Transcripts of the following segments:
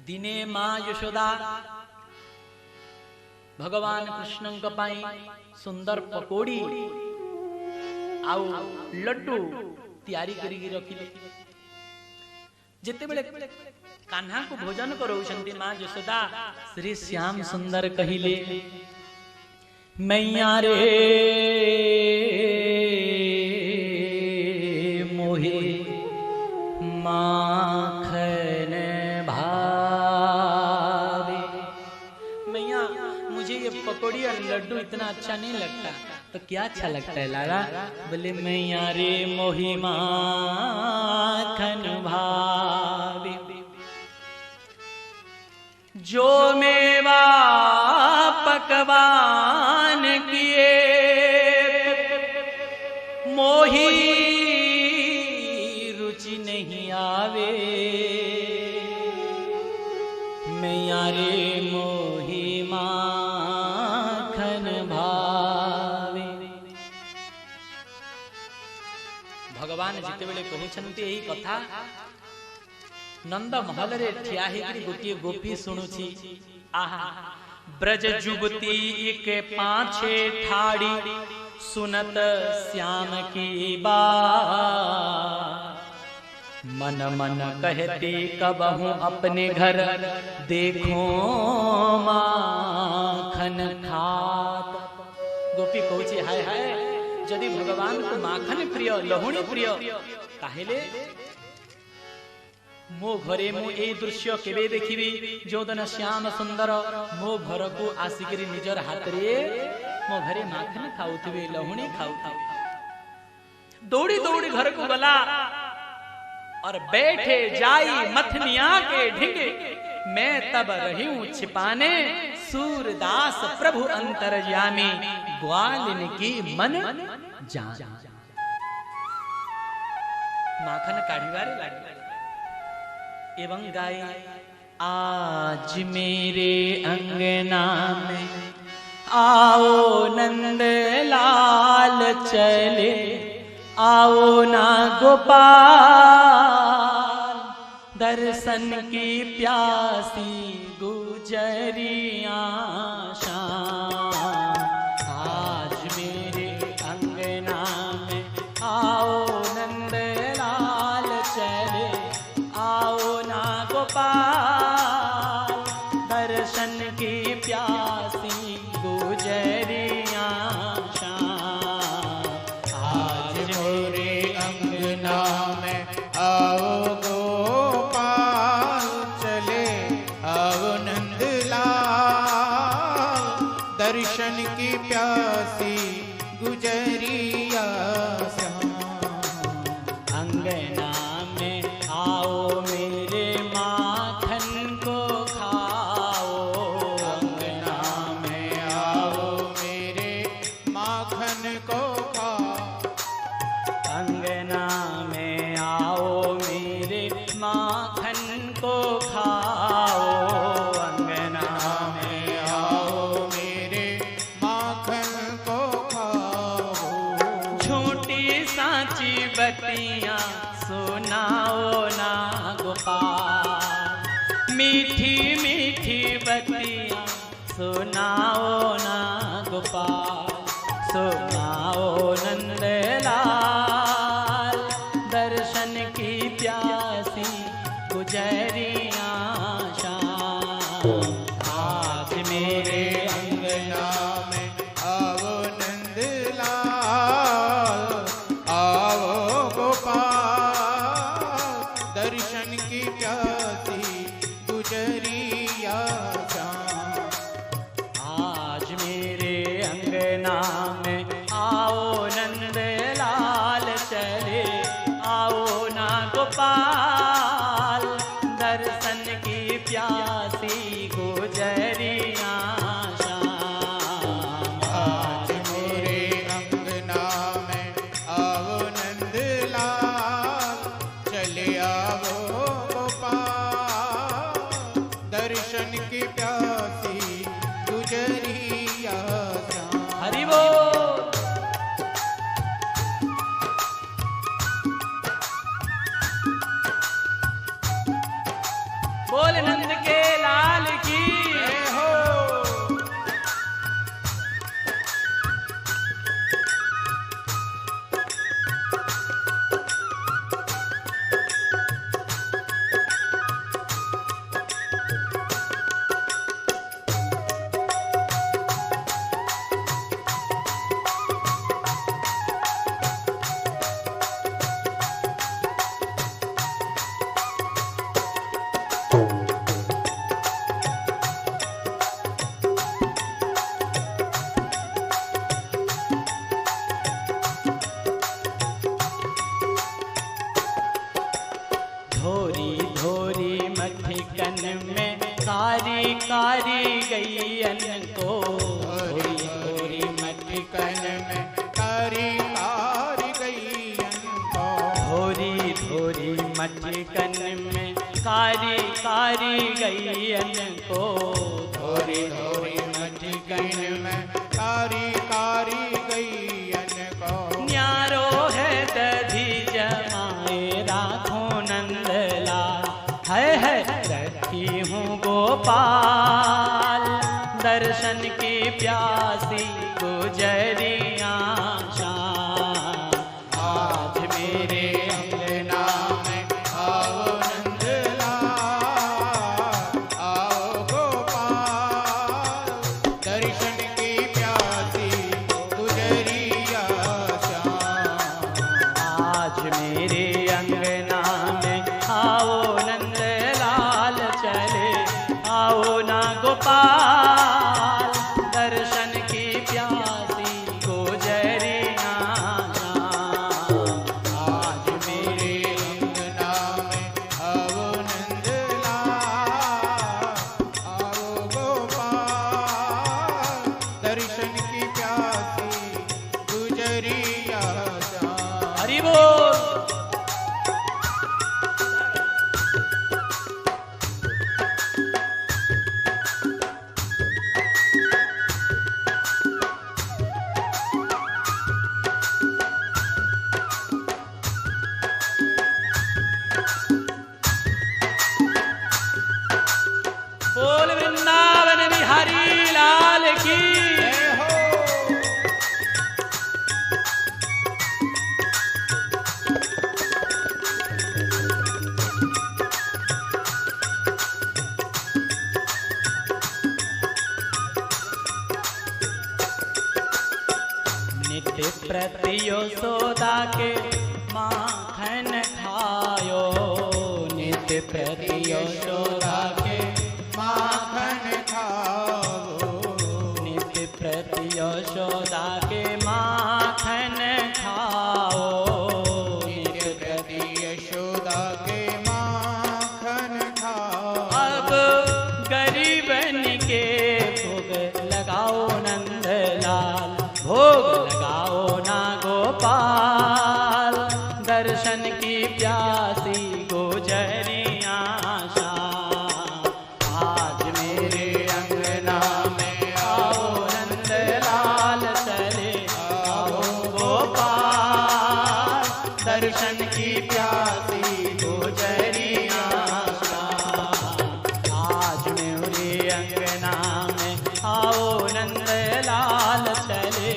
दिने माँ यशोदा भगवान कृष्ण सुंदर पकोड़ी आउ लड्डू तैयारी करी रखिले। जेते बेले कान्हा को भोजन करौछंती माँ यशोदा श्री श्याम सुंदर कहिले मैया रे मोहे माखन भावे। मैया मुझे ये पकौड़ी और लड्डू इतना अच्छा नहीं लगता, तो क्या अच्छा लगता है लाला? बोले मैया रे मोहि माखन भावे। जो मेवा पकवान किए मोहि रुचि नहीं आवे। मैया रे मोहि माखन भावे। भगवान जिते बेले कहउछन्ती एही कथा नंद महल रे ठिया हेकरी गोटिए गोपी सुनुछि। आहा ब्रज जुबती के पाछे ठाड़ी सुनत श्याम की बात। मन मन कहती कबहू अपने घर देखो माखन खात। गोपी कहूछि हाय हाय यदि भगवान को माखन प्रिय लहुणी प्रिय ताहेले मो घरे मु ए दृश्य केबे देखिबी जोदन श्याम सुंदर मो घर को आसिकरी निजर हाथ रे मो घरे माखन खाउथिबे लहुणी खाउथिबे। दौड़ी दौड़ी घर को गला और बैठे जाई मथनिया के ढिंगे। मैं तब रही हूं छिपाने सूरदास प्रभु अंतर्यामी ग्वालिन की मन जान। माखन काढ़ीबारे लागी एवं गाय आज मेरे अंगना में आओ नंद लाल चले आओ ना गोपाल दर्शन की प्यासी गुजरिया शाम। आज मेरे अंगना में आओ नंद लाल चले आओ ना गोपाल दर्शन की प्यासी गुजरिया शाम। आज मोरे अंगना में आओ गोपाल चले आओ नंदलाल दर्शन की प्यासी गुजरिया श्याम। अंगना में आओ मेरे माखन को खाओ। अंगना में आओ मेरे माखन को खाओ। अंगना में आओ मेरे माखन को खाओ। अंगना में आओ मेरे माखन को खाओ। झूठी सांची बतियां सुनाओ ना गोपाल। मीठी मीठी बतियां सुनाओ ना गोपाल। सुनाओ नंदलाल दर्शन की प्यासी गुजरिया शाम। आज मेरे अंगना में आओ नंदलाल आओ गोपाल दर्शन की प्यासी गुजरिया श्याम। आज मेरे अंगना में आओ नंदलाल चले आओ ना गोपाल दर्शन की प्यासी गुजरिया शाम। आज मेरे अंगना में आओ नंदलाल चले आओ गोपाल दर्शन की प्यासी गुजरिया श्याम। हरि बोल। बोल नंद के धोरी धोरी मटकन में कारी कारी गैयन को, धोरी धोरी मटकन में कारी कारी गैयन को, धोरी धोरी मटकन में कारी कारी गैयन को, धोरी धोरी मटकन में कारी कारी गैयन को। न्यारो है दधी जमाए राखो नंदलाल, है रखी हूँ गोपाल दर्शन की प्यासी गुजरिया शाम। आज मेरे अंगना में आओ नंदलाल, आओ गोपाल दर्शन की प्यासी गुजरिया श्याम। आज मेरे अंगना में आओ नंदलाल चले, आओ ना गोपाल दर्शन की प्यासी गुजरिया शाम। आज मेरे अंगना में आओ नंदलाल, आओ गोपाल दर्शन की प्यासी गुजरिया श्याम। हरि बोल। बोल वृंदावन बिहारी लाल की। जय हो। नित्य प्रति यशोदा के माखन खायो, नित्य प्रति यशोदा के माखन खाओ, नित्य प्रति यशोदा के माखन खाओ, नित्य प्रति यशोदा के माखन खाओ। अब गरीबन के भोग लगाओ नंदलाल, भोग लगाओ ना गोपाल दर्शन की प्यासी गुजरिया शाम। आज मेरे अंगना में आओ नंदलाल चले, आओ गोपाल दर्शन की प्यासी गुजरिया शाम। आज मेरे अंगना में आओ नंदलाल चले,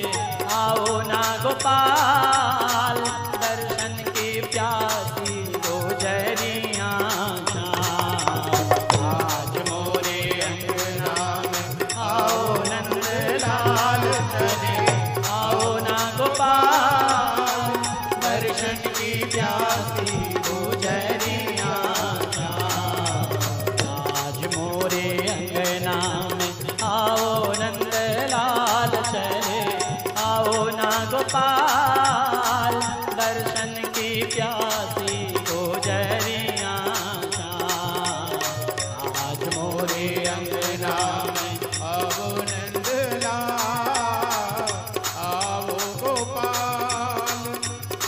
आओ ना गोपाल दर्शन की प्यासी गुजरिया शाम। आज मोरे अंगना में आओ नंदलाल चले, आओ ना गोपाल दर्शन की प्यासी गुजरिया शाम। आज मोरे अंगना में आओ नंदलाल चले, आओ ना गोपाल दर्शन की प्यासी गुजरिया शाम। आज मोरे अंगना में आओ नंदलाल, आओ गोपाल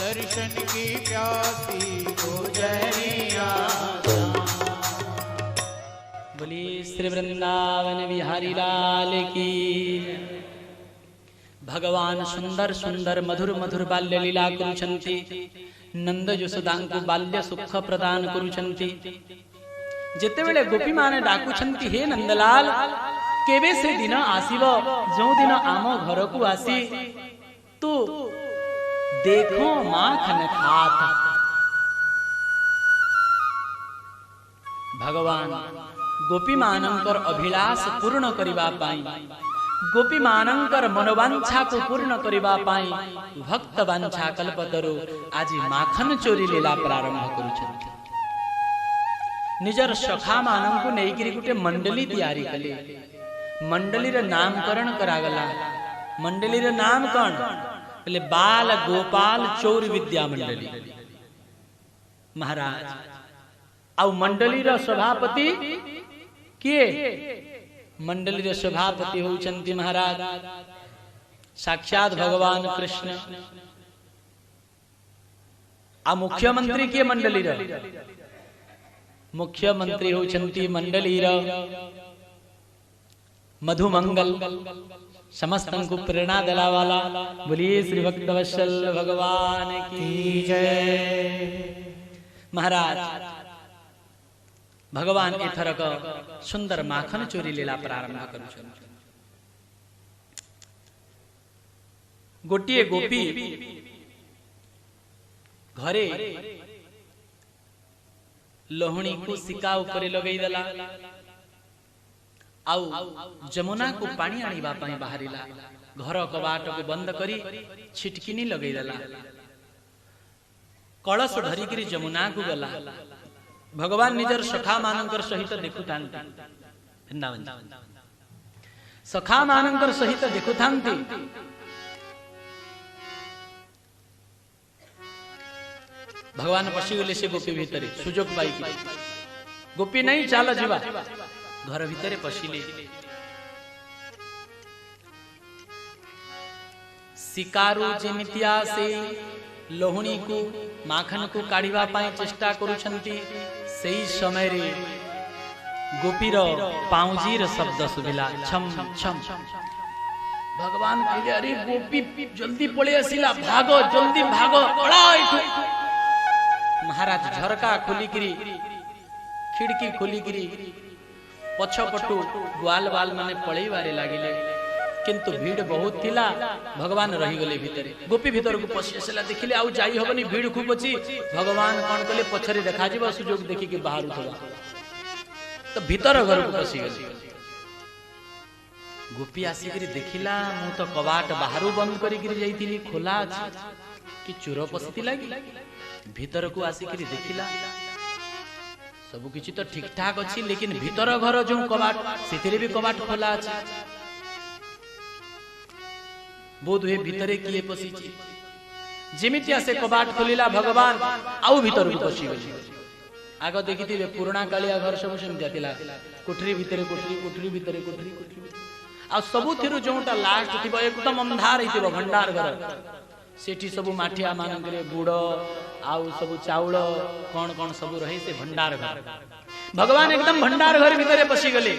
दर्शन की प्यासी गुजरिया श्याम। बोली श्री वृंदावन बिहारी लाल की। भगवान सुंदर सुंदर मधुर मधुर बाल्य लीला करुछन्ति, नंद यशोदांकु बाल्य सुख प्रदान करुछन्ति। जेतेबेले गोपी माने डाकुछन्ति, हे नंदलाल केबे से दिन आसीब, जो दिन आम घर को आसी तू देखो माखन खात। भगवान गोपी मानंकर अभिलाष पूर्ण करिबा पाई, गोपी मानंकर मनोवांछा को पूर्ण करिबा पाई भक्त वांछा कल्पतरु आज माखन चोरी लीला प्रारंभ करुछन्ति। निजर सखा मानंकु नेइकिरी गुटे मंडली तैयारी कले मंडली रे नामकरण करागला मंडली रे नाम कौन बोले बाल गोपाल चौर विद्या मंडली महाराज आउ मंडली रो सभापति किए मंडली रो सभापति होउचंती महाराज साक्षात भगवान कृष्ण आ मुख्यमंत्री किए मंडली रो मुख्यमंत्री होउचंती मंडली रो मधुमंगल समस्तन को प्रेरणा दिला वाला बोलिए श्री भक्तवत्सल भगवान की जय। महाराज भगवान एथरक सुंदर माखन चोरी लीला प्रारंभ करुछन। गोटिए गोपी घरे लोहणी को सिका ऊपर लगई देला आउ जमुना को पानी आनिबा पई बाहरिला घर कबाट को बंद करी छिटकिनी लगई देला कलश धरी करी जमुना को गला भगवान निजर सखा मानंकर सहित देखुथांती वृंदावन सखा मानंकर सहित देखुथांती भगवान पशिगले से गोपी भितरे सुजोग पाई गोपी नहीं चाल जीवा घर भितरे पशिले शिकारु जेमितिया से लोहणी को माखन को काढ़िबा पाई चेष्टा करुछंती सेई समय रे गोपीर पाउजीर शब्द सुबिला छम छम भगवान कहले अरे गोपी जल्दी पळे आसिला भागो जल्दी भागो पळा एठू महाराज झरका खोलिकिरी खिड़की खोलिकिरी पछपटू ग्वाल बाल माने पळैबारे लागिले किंतु भीड़ बहुत थिला भगवान रही गले भितरे गोपी भीतर को पसी आसला देखिले आउ जाई हबनी भीड़ खूब अछि भगवान कोन कले पछरे देखा जीव सुजोग देखि के बाहर उठला तो भीतर घर को पसी गले गोपी आसी करी देखिला मु तो कबाट बाहरु बंद करी करी जाईतिली खोला अछि कि चोर पसिति लागी भीतर को आसी करी देखिला सब किछि तो ठीक ठाक अछि लेकिन भीतर घर जो कबाट सेतिरे भी कबाट खोला अछि बोध हुए भीतरे किए पसिछि जेमितिया से कबाट खोलिला भगवान आउ भीतर को पसि गले आगो देखिथिबे पुराना कालिया घर सब सेमतिया थिला कोठरी भीतरे कोठरी कोठरी भीतरे कोठरी कोठरी आ सबु थिरु जोटा लास्ट थिबो एकदम अंधार हिथिबो भंडार घर सेठी सब माठिया मानकरे गुड़ आउ सब चाउल कौन कौन सब रही से भंडार घर भगवान एकदम भंडार घर भीतर पसी गले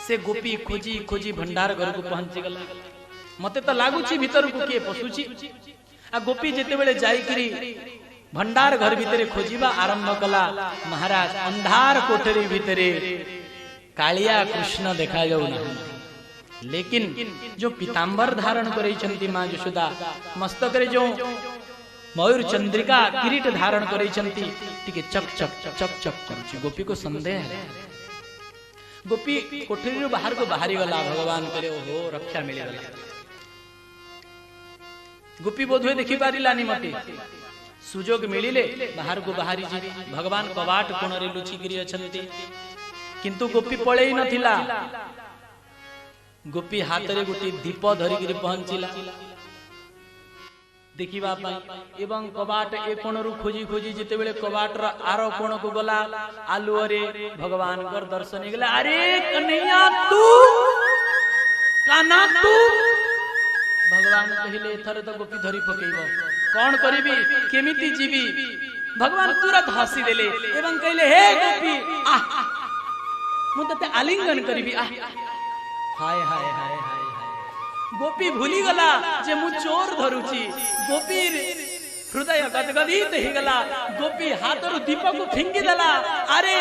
से गोपी खोजी खोजी भंडार घर को पहुंची गला मते तो लागुची भीतर को किए पसुची आ गोपी जेते बेले जाई करी भंडार घर भीतर खोजिबा आरंभ कला महाराज अंधार कोठरी भीतरे कालिया कृष्ण देखा जाऊ ना लेकिन जो पीतांबर धारण करैछंती मां यशोदा मस्तक रे जो मयूर चंद्रिका किरीट धारण करैछंती टिके चक चक चक चक करूची गोपी को संदेह है गोपी कोठरी बाहर को बाहरी गला भगवान करे ओहो रक्षा मिले गला गोपी बोधवे देखि पारिलानी मते सुजोग मिलिले बाहर को बाहरी जी भगवान कबाट कोन रे लुचि गिरी अछंती किंतु गोपी पळेई नथिला गोपी हाथ रे गोटी दीप धरी गिरी पहुंचिला देखिबा पई एवं कबाट ए कोणरु खोजी खोजी जेते बेले कबाट र आरो कोण को गला आलू रे भगवान कर दर्शन गेला अरे कन्हैया तू काना तू भगवान कहिले थरे तो गोपी धरी पकेइबो कोन करबी केमिति जीवी भगवान तुरंत हसी देले एवं कहिले हे गोपी आ मु तते आलिंगन करबी आ हाय हाय हाय हाय गोपी भूली गला जे मु चोर धरुची गोपी हृदय गदगदित ही गला गोपी हाथरु दीपक फिंगी देला अरे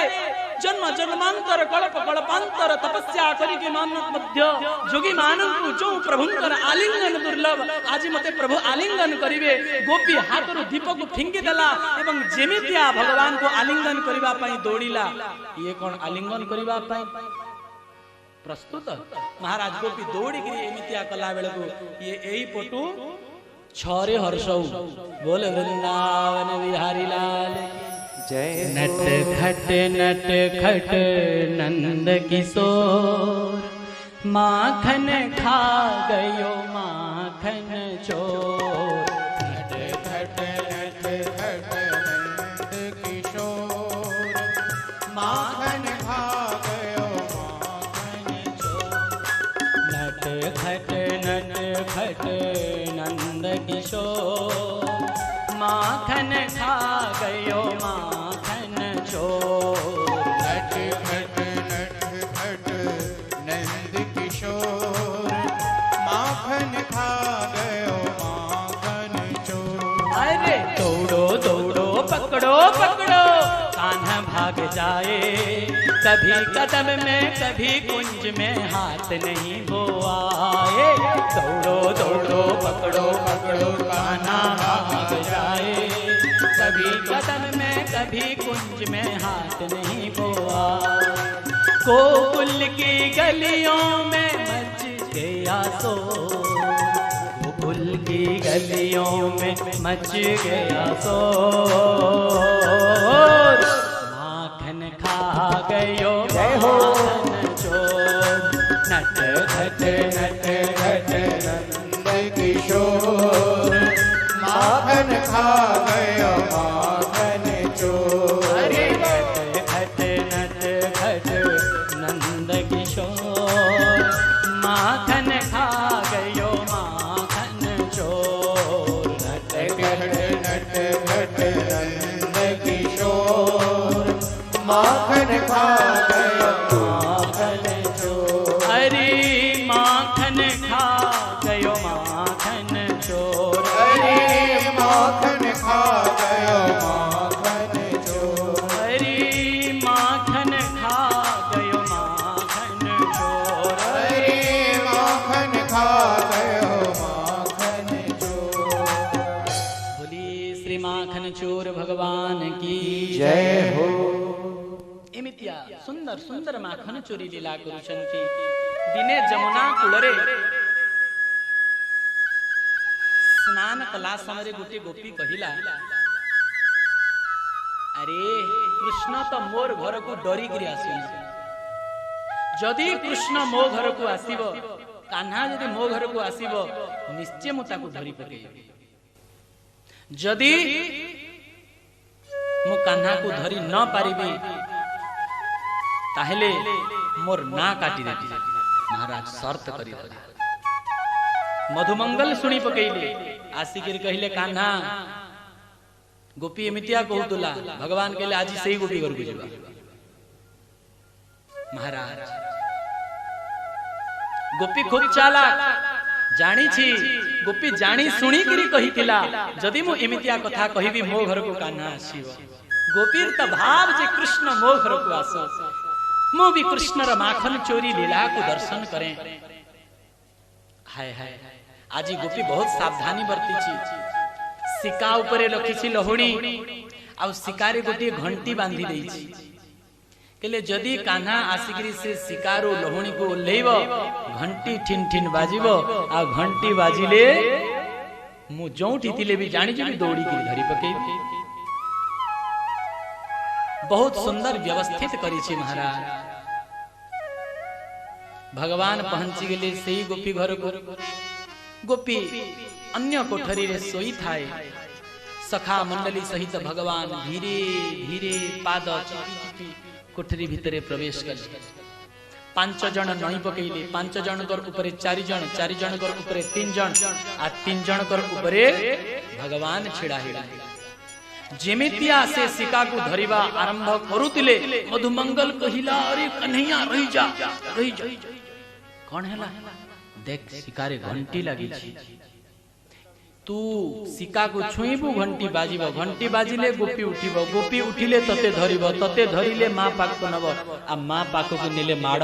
जन्म जन्मांतर कल्प कल्पांतर तपस्या करी के मानव मध्य जोगी मानव जो प्रभुंकर आलिंगन दुर्लभ आज मते प्रभु आलिंगन करिवे गोपी हाथरु दीपक फिंगी देला एवं जेमितिया भगवान को आलिंगन करिबा पई दौड़ीला ये कोन आलिंगन करिबा पई प्रस्तुत महाराज गोपी दौड़ी गिरी एमितिया कला बेले को ये एही पटु छरे हर्षौ बोले वृंदावन बिहारी लाल नट खट नंद किशोर, माखन खा गयो माखन चोर। नट खट नंद किशोर, माखन खा गयो माखन चोर। नट खट नंद किशोर, माखन खा गयो माखन चोर। नट खट नंद किशोर, माखन खा गयो माखन चोर। अरे दौड़ो दौड़ो पकड़ो पकड़ो, कान्हा भाग जाए। कभी कदम में कभी कुंज में हाथ नहीं वो आए। दौड़ो दौड़ो पकड़ो पकड़ो, कान्हा भाग जाए। कभी कदम में कभी कुंज में हाथ नहीं वो आए। गोकुल की गलियों में मच गया शोर, गोकुल की गलियों में मच गया शोर। माखन खा गयो माखन चोर। नट खट नंद किशोर, माखन खा गयो माखन चोर। अरे नट खट नंद किशोर, माखन खा गयो माखन चोर। नट नट नंद किशोर, माखन खा गयो माखन चोर। अरे माखन खा गयो माखन चोर। अरे माखन खा गयो माखन चोर। अरे माखन खा गयो माखन चोर। अरे माखन खा गयो माखन चोर। बोलिए श्री माखन चोर भगवान की जय हो। एमितिया सुंदर सुंदर माखन चोरी लीला करुछंती। दिने जमुना कूलरे स्नान कला समय गोटे गोपी कहिला, अरे कृष्ण तो मोर घर को डरी गिरी आसी। जदि कृष्ण मो घर को आसीब, कान्हा जदि मो घर को आसीब, निश्चय मु ताकू धरी पकेइबी। जदि मु कान्हा को धरी न पारिबी, ताहेले मोर ना काटी देबी। महाराज शर्त करी मधुमंगल सुनी पकेइले। आसिकिर कहिले कान्हा गोपी एमितिया कहतुला, भगवान कहले आज सही गोपी घर को जीवा। महाराज गोपी खूब चालाक जानी छी। गोपी जानी सुनी करी कहितिला, जदि मु एमितिया कथा कहिबी मो घर को कान्हा आसीब। गोपीर त भाव जे कृष्ण मो घर को आसो, मु भी कृष्णर माखन चोरी लीला को दर्शन करें। हाय हाय आज गोपी बहुत सावधानी बरती छी। सिका उपरे लखिछि लहुणी, आ सिकारे गोटे घंटी बांधी देछि। कहले जदि कान्हा आसिकरी से सिकारु लहुणी को ओल्हेइब, घंटी ठिन ठिन बाजिबो। आ घंटी बाजिले मु जोंठी थिले भी जानि जेबी दौड़ी के धरी पकेइबी। बहुत सुंदर व्यवस्थित करी छी महाराज। भगवान पहुंची गेले सेही गोपी घर को। गोपी अन्य कोठरी रे सोई थाए। सखा मंडली सहित भगवान धीरे धीरे पाद चिपी चिपी कोठरी भितरे प्रवेश कले। 5 जन नई पकेइले। 5 जनकर ऊपरे 4 जन, 4 जनकर ऊपरे 3 जन, आ 3 जनकर ऊपरे भगवान छिड़ा हिड़ा। जेमितिया से सिका को धरिबा आरंभ करुतिले, मधुमंगल कहिला, अरे कन्हैया रही जा रही जा। कौन हैला? देख सिकारे घंटी लगी छी। तू सिका को छुईबू, घंटी बाजिब। घंटी बाजिले गोपी उठिब। गोपी उठिले तते धरिब। तते धरिले मां पाक को नब। आ मां पाक को नेले माड़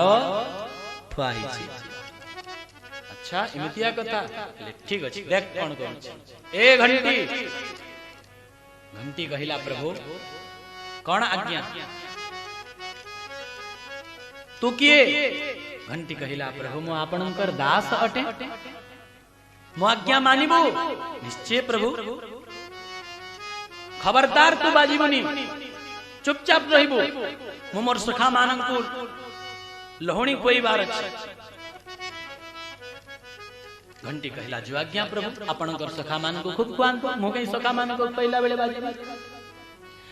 थुआई छी। अच्छा एमितिया कथा। ठीक अछि, देख कोन कोन छी। ए घंटी घंटी कहिला, प्रभु कौन आज्ञा? तू किए? घंटी कहिला, प्रभु मु आपणकर दास अटे। मु आज्ञा मानिबो। निश्चय प्रभु। खबरदार तू बाजिबनी। चुपचाप रहबो मु मोर सखा मानंकु लहुणी कोइबार अछि। घंटी कहला जो आज्ञा प्रभु आपणकर सखा मानंकु खूब खुआंतु मु कहीं सखा मानंकु पहिला बेले बाजी।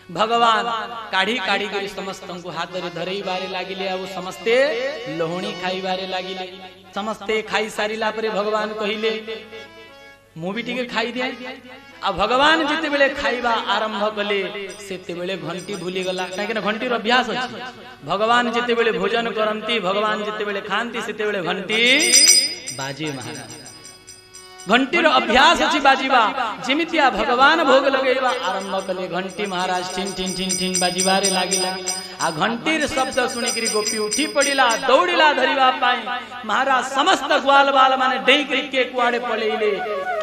भगवान काढ़ी काढ़ी कर समस्त को हाथ रे धरई बारे लागिले आ समस्ते लहुणी खाई बारे लागिले। समस्ते खाई सारिला परे भगवान कहिले मु भी टिके खाई दिया। आ भगवान जिते बेले खाइबा आरंभ कले सेते बेले घंटी भूली गला काहे घंटी रो अभ्यास अछि। भगवान जिते बेले भोजन करंती भगवान जिते बेले खांती सेते बेले घंटी बाजे महाराज। घंटीर अभ्यास अछि बाजीबा जेमितिया भगवान भोग लगेबा आरंभ कले घंटी महाराज टिन टिन टिन टिन बाजीबारे लागिला। आ घंटीर शब्द सुनी करी गोपी उठी पड़िला दौड़िला धरिबा पाए महाराज समस्त ग्वाल बाल माने डेई करी के कुआड़े पळेइले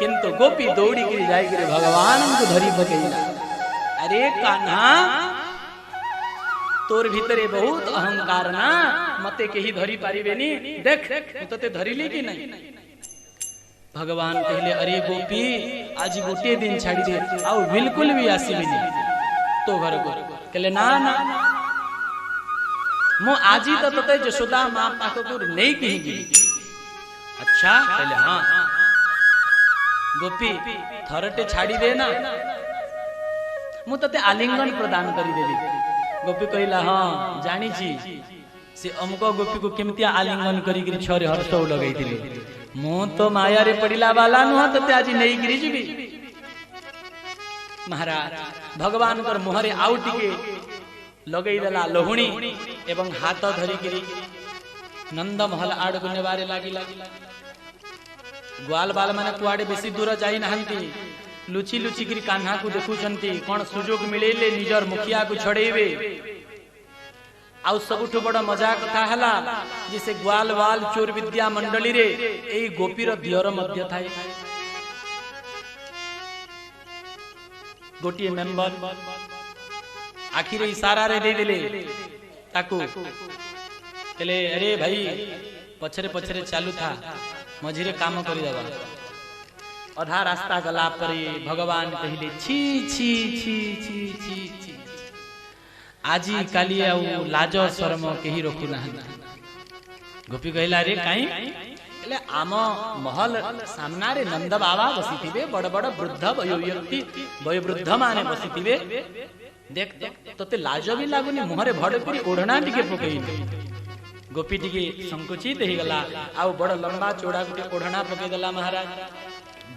किंतु गोपी दौड़ी करी जाई करी भगवान को धरि पकेइला। अरे कान्हा तोर भीतरे बहुत अहंकार ना मते केही धरि पारिबेनी देख तते धरिली कि नहीं। भगवान कहले अरे गोपी आज गोटे दिन छाड़ी दे आउ बिल्कुल भी आसीबिनी तो घर को कहले ना ना मु आजी तो तते यशोदा मां पाख को नहीं कही। अच्छा कहले हां गोपी थरटे छाड़ी दे ना मु तते आलिंगन प्रदान करी देबी। गोपी कहला हां जानी छी से अमको गोपी को केमतिया आलिंगन करी करी छरे हर्ष लगाई दिले मु तो माया रे पड़िला वाला नुह तते आज नहीं गिरी जीवी। महाराज भगवान कर मुहरे आउ टिके लगई देला लहुणी एवं हाथ धरी गिरी नंद महल आड़ को नेबारे लागिला। ग्वाल बाल माने कुआडे बेसी दूर जाई नहंती लुची लुची गिरी कान्हा को देखुचंती कोन सुजोग मिलेले निजर मुखिया को छड़ेबे। आउ सबुठ बड़ मजा कथा हला जिसे ग्वाल वाल चोर विद्या मंडली रे एई गोपीर दियर मध्य थाए गोटिए मेंबर आखिर इशारा रे दे देले ताकू कहले अरे भाई पछरे पछरे चालू था मझिरे काम करी दबा। अधा रास्ता गला परे भगवान कहले छी छी छी छी छी छी आजी काली आउ लाज शर्म केही रखु ना। गोपी कहला रे काई એટલે આમ महल सामना रे नंद बाबा बसिथिबे बड़ बड़ वृद्ध वयोव्यक्ति वयोवृद्ध माने बसिथिबे देख तते लाज भी लागुनी मुहरे भड़करी ओढ़ना टिके पकई। गोपी टिके संकुचित हे गला आउ बड़ लंबा चौड़ा गुटे ओढ़ना पकई देला महाराज।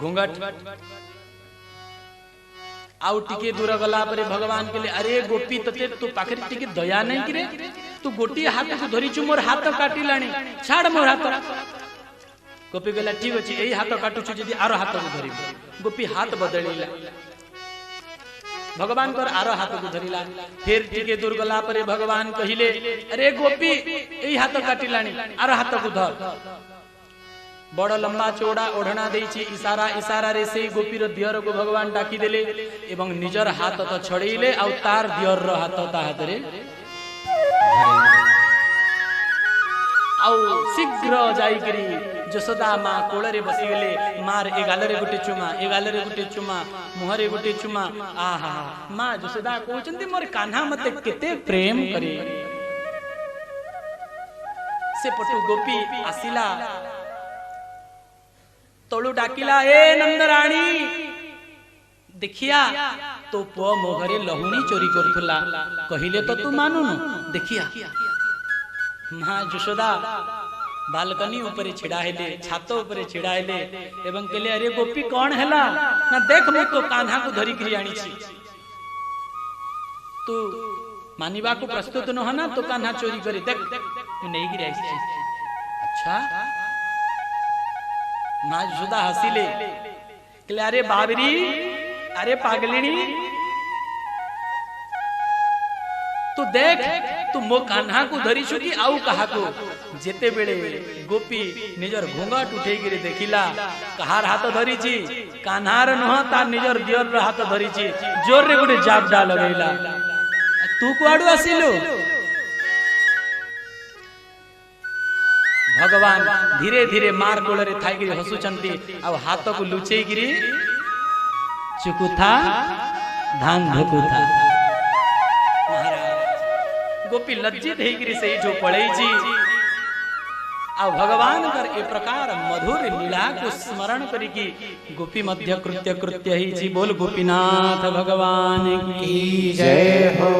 घूंघट आउ टिके दूर गला परे भगवान कहले अरे गोपी तते तू पाखरे टिके दया नहीं करे तू गोटी हाथ को धरिचु मोर हाथ काटिलाणी छाड़ मोर हाथ। गोपी कहला ठीक अछि एई हाथ काटुछु जदी आरो हाथ को धरि। गोपी हाथ बदलिला भगवान कर आरो हाथ को धरिला। फिर टिके दूर गला परे भगवान कहिले अरे गोपी एई हाथ काटिलाणी आरो हाथ को धर। बड़ लंबा चौड़ा ओढ़ना देछि इशारा इशारा रे से गोपीर दियर को भगवान डाकी देले एवं निजर हाथ तो छड़ेइले आ तार दियर रो हाथ ता हाथ रे आउ शीघ्र जाई करी यशोदा मां कोळ रे बसी गेले मार ए गाल रे गुटे चुमा मुह रे गुटे चुमा। आहा मां यशोदा कहउचंती मोर कान्हा मते केते प्रेम करे। से पटु गोपी आसिला तोलू डाकिला ए नंदराणी देखिया तो पुओ मो घरे लहुणी चोरी करथुला कहिले तो तू मानुनु देखिया। मां यशोदा बालकनी ऊपर छिड़ा हेले छातो ऊपर छिड़ा हेले एवं कहले अरे गोपी कौन हैला ना देख मैं तो कान्हा को धरी करी आनी छी तू मानिबा को प्रस्तुत न हना तो कान्हा चोरी करे देख तू नहीं गिरी आइछ। अच्छा मां यशोदा हसीले कहले अरे बाबरी अरे पागलिनी तू देख तू मो कान्हा को धरी छुकी आउ कहा को जेते बेले गोपी निजर घोंघट उठे गिरे देखिला कहार हाथ धरी छी कान्हार नह ता निजर दियर र हाथ धरी छी जोर रे गुटे जापडा लगैला। तू कुआडू आसिलु भगवान धीरे धीरे मार कोल रे थाई गिरी हसुचंती आ हाथ को लुचेई गिरी चुकुथा धान धकुथा। महाराज गोपी लज्जित होकर से जो पड़े जी आ भगवान कर ए प्रकार मधुर लीला को स्मरण करिकी गोपी मध्य कृत्य कृत्य ही जी बोल गोपीनाथ भगवान की जय हो।